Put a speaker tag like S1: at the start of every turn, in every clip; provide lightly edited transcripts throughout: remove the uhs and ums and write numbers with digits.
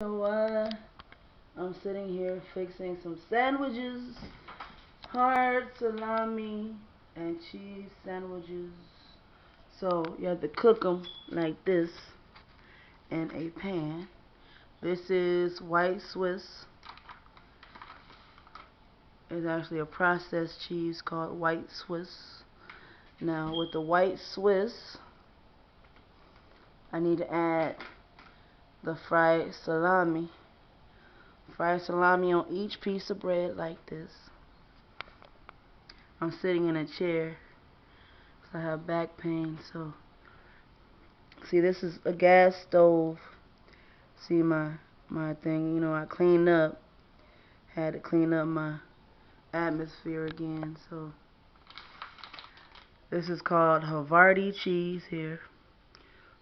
S1: So I'm sitting here fixing some sandwiches, hard salami and cheese sandwiches. So you have to cook them like this in a pan. This is white Swiss. It's actually a processed cheese called white Swiss. Now with the white Swiss, I need to add the fried salami. Fried salami on each piece of bread like this. I'm sitting in a chair because I have back pain. So, see, this is a gas stove. See my thing, I cleaned up. Had to clean up my atmosphere again. So, this is called Havarti Cheese here.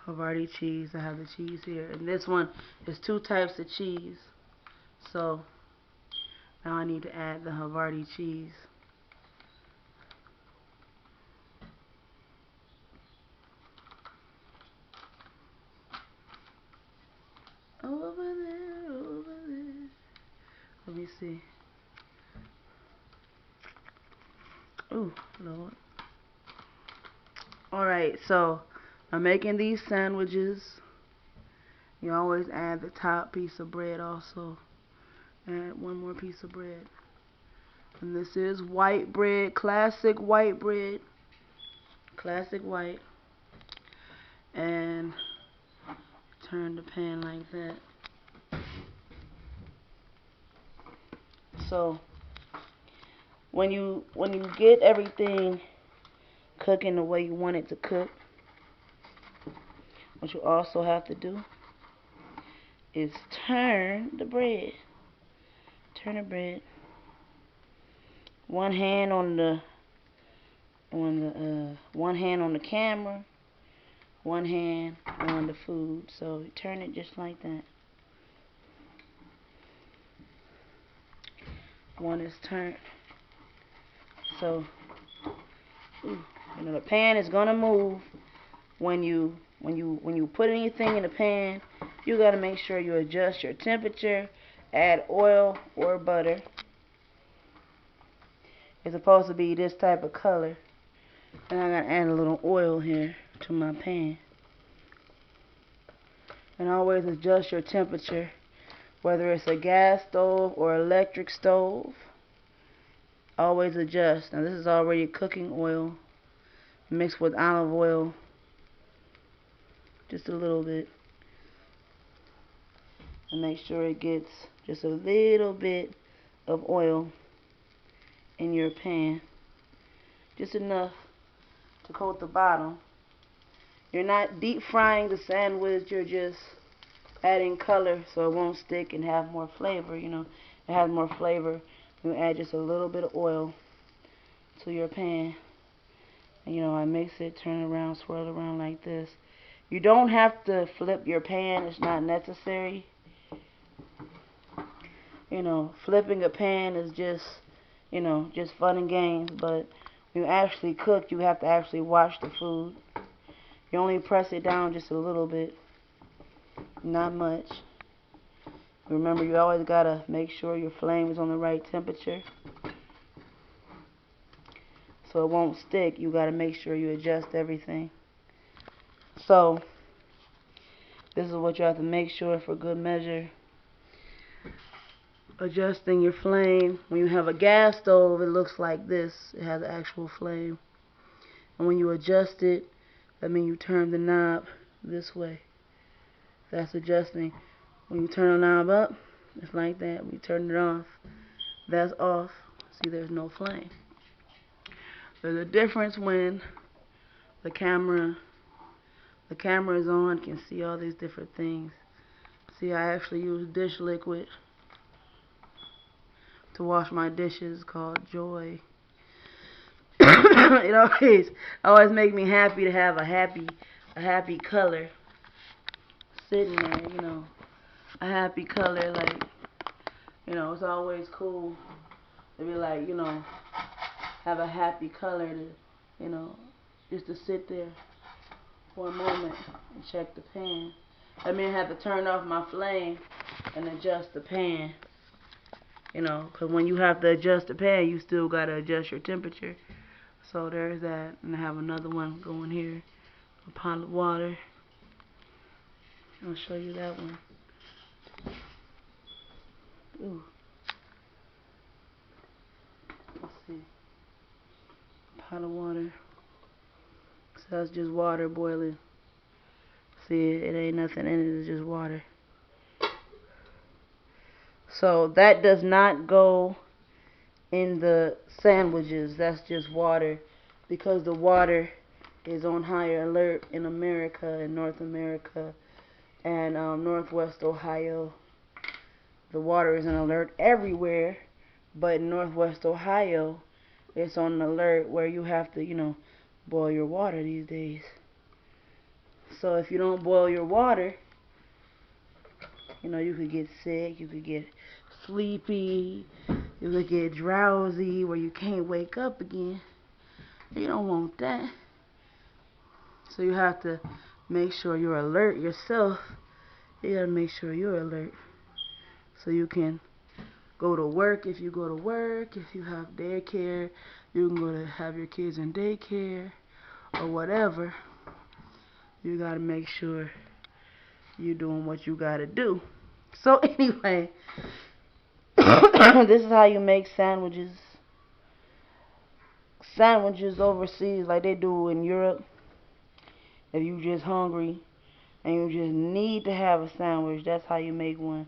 S1: Havarti Cheese. I have the cheese here. And this one is 2 types of cheese. So, now I need to add the Havarti cheese. Over there, over there. Let me see. Ooh, Lord. Alright, so I'm making these sandwiches. You always add the top piece of bread also. Add one more piece of bread. And this is white bread, classic white bread. Classic white. And turn the pan like that. So when you get everything cooking the way you want it to cook, what you also have to do is turn the bread. Turn the bread. One hand on the camera, one hand on the food. So you turn it just like that. One is turned. So the pan is gonna move when you put anything in the pan. You gotta make sure you adjust your temperature. Add oil or butter. It's supposed to be this type of color. And I gotta add a little oil here to my pan. And always adjust your temperature, whether it's a gas stove or electric stove. Always adjust. Now this is already cooking oil mixed with olive oil, just a little bit. And make sure it gets just a little bit of oil in your pan. Just enough to coat the bottom. You're not deep frying the sandwich, you're just adding color so it won't stick and have more flavor. It has more flavor. You add just a little bit of oil to your pan. And I mix it, turn it around, swirl it around like this. You don't have to flip your pan, it's not necessary. Flipping a pan is just fun and games, but when you actually cook, you have to actually watch the food. You only press it down just a little bit, not much. Remember, you always gotta make sure your flame is on the right temperature so it won't stick. You gotta make sure you adjust everything. So this is what you have to make sure for good measure. Adjusting your flame. When you have a gas stove, it looks like this. It has an actual flame. And when you adjust it, that means you turn the knob this way. That's adjusting. When you turn the knob up, it's like that. When you turn it off, that's off. See, there's no flame. There's a difference when the camera is on. You can see all these different things. See, I actually use dish liquid to wash my dishes, called Joy. It always makes me happy to have a happy color sitting there, a happy color, like, it's always cool to be like, have a happy color to, just to sit there for a moment and check the pan. I mean, I have to turn off my flame and adjust the pan. You know, because when you have to adjust the pan, you still got to adjust your temperature. So there's that. And I have another one going here. A pot of water. I'll show you that one. Ooh. Let's see. Pot of water. So that's just water boiling. See, it ain't nothing in it. It's just water. So that does not go in the sandwiches. That's just water, because the water is on higher alert in America and North America and Northwest Ohio. The water is on alert everywhere, but in Northwest Ohio, it's on an alert where you have to, you know, boil your water these days. So if you don't boil your water, you know, you could get sick, you could get sleepy, you could get drowsy where you can't wake up again. You don't want that. So you have to make sure you're alert yourself. You gotta make sure you're alert so you can go to work. If you go to work, if you have daycare, you can go to have your kids in daycare or whatever. You gotta make sure you're doing what you gotta do. So anyway, this is how you make sandwiches. Sandwiches overseas like they do in Europe. If you just hungry and you just need to have a sandwich, that's how you make one.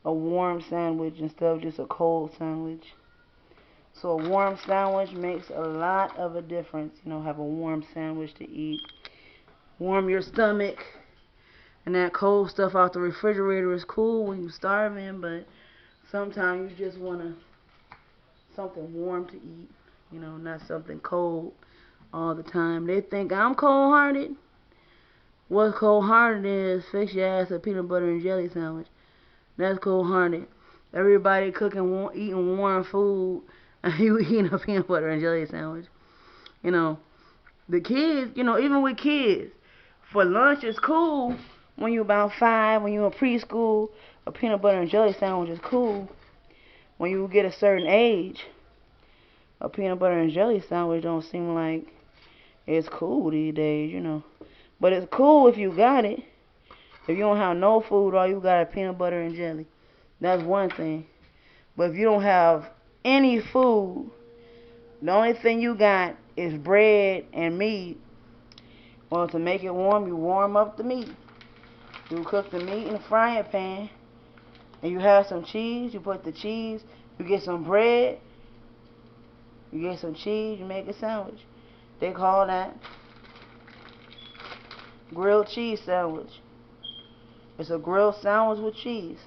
S1: A warm sandwich instead of just a cold sandwich. So a warm sandwich makes a lot of a difference. You know, have a warm sandwich to eat. Warm your stomach. And that cold stuff out the refrigerator is cool when you're starving, but sometimes you just want something warm to eat. You know, not something cold all the time. They think I'm cold-hearted. What's cold-hearted is fix your ass a peanut butter and jelly sandwich. That's cold-hearted. Everybody cooking, eating warm food, and you eating a peanut butter and jelly sandwich. You know, the kids, you know, even with kids, for lunch it's cool when you're about 5, when you're in preschool, a peanut butter and jelly sandwich is cool. When you get a certain age, a peanut butter and jelly sandwich don't seem like it's cool these days, you know. But it's cool if you got it. If you don't have no food, all you got is peanut butter and jelly. That's one thing. But if you don't have any food, the only thing you got is bread and meat. Well, to make it warm, you warm up the meat. You cook the meat in a frying pan. And you have some cheese. You put the cheese. You get some bread. You get some cheese. You make a sandwich. They call that grilled cheese sandwich. It's a grilled sandwich with cheese.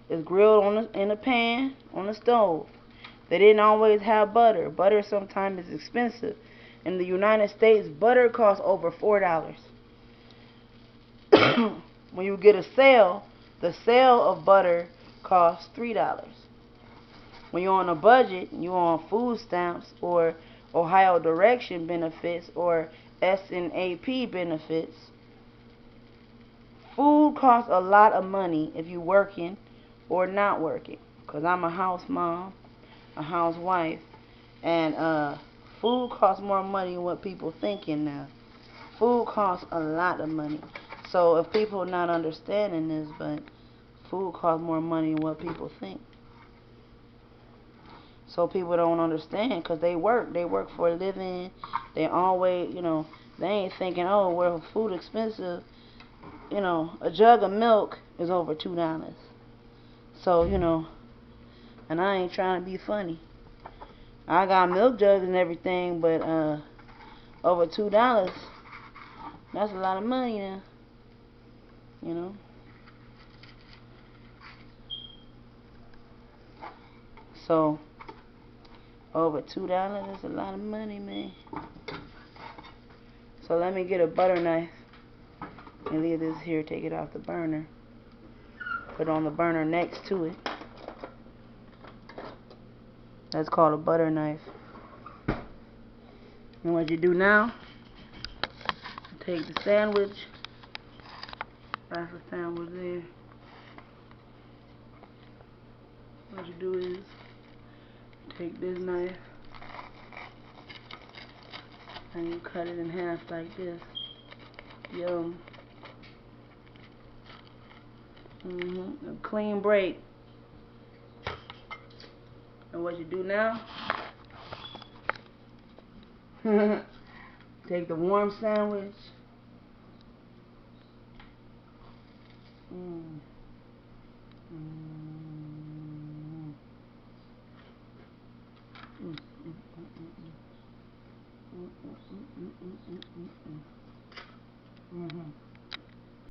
S1: It's grilled in a pan on the stove. They didn't always have butter. Butter sometimes is expensive. In the United States, butter costs over $4. When you get a sale, the sale of butter costs $3. When you're on a budget, you're on food stamps or Ohio Direction benefits or SNAP benefits, food costs a lot of money if you're working or not working. Because I'm a house mom, a housewife, and food costs more money than what people thinking now. Food costs a lot of money. So if people are not understanding this, but food costs more money than what people think. So people don't understand because they work for a living. They always, you know, they ain't thinking, oh, well, food expensive. You know, a jug of milk is over $2. So, you know, and I ain't trying to be funny. I got milk jugs and everything, but over $2, that's a lot of money now. You know. So over $2 is a lot of money, man. So let me get a butter knife and leave this here, take it off the burner. Put it on the burner next to it. That's called a butter knife. And what you do now, take the sandwich. That's the sandwich there. What you do is take this knife and you cut it in half like this. Yum. A clean break. And what you do now? Take the warm sandwich.